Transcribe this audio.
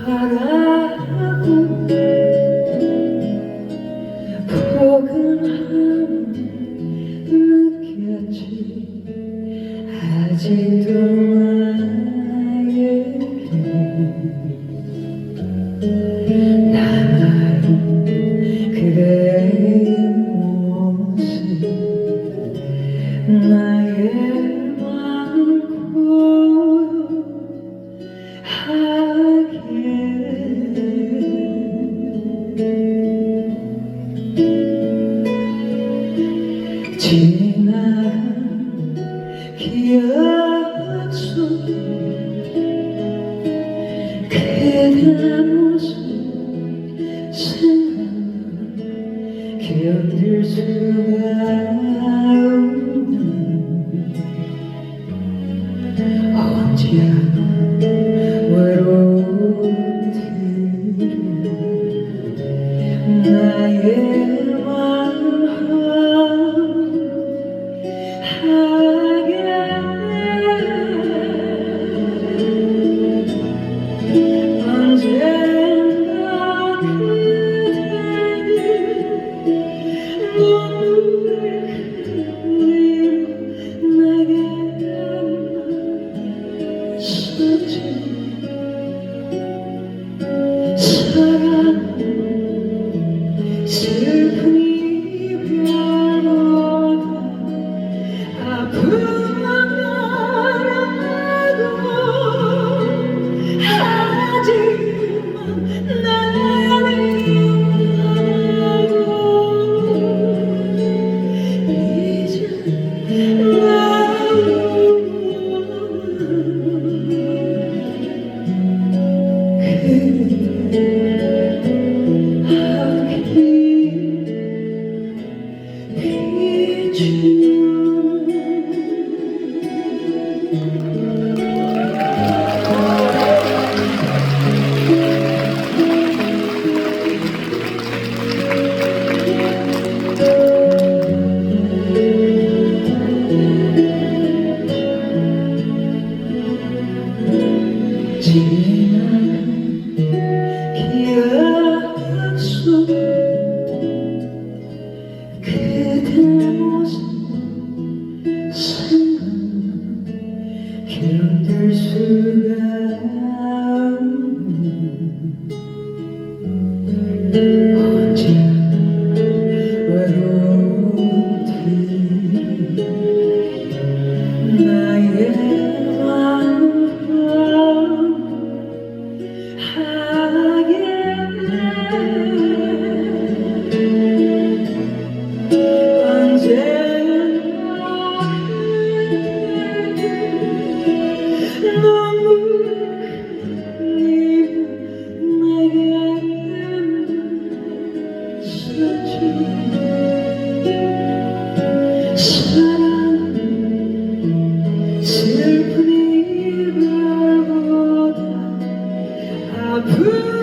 바라고 포근함 느꼈지. 아직도 나에게 남아있는 그대의 모습, 나의 마음 고요하게 지나간 기억 속에 그대 모습 생각나 견딜 수가 없는 언제나 외로운 들을 나의 마음 하게 언젠가 그대는 눈물을 흘리며 내게 안았었지. 사랑 슬픈 이별보다 아픔은 알아도 하지만 나는 원하고 이제 나를 그대 하길 비추는 지나간 기억 속 그대 모습 생각나 견딜 수가 없는 언제나 외로운 들을 나의 마음 하게 언제나 그대는 눈물을 흘리며 내게 안았었지. 사랑 슬픈 이별보다 아픈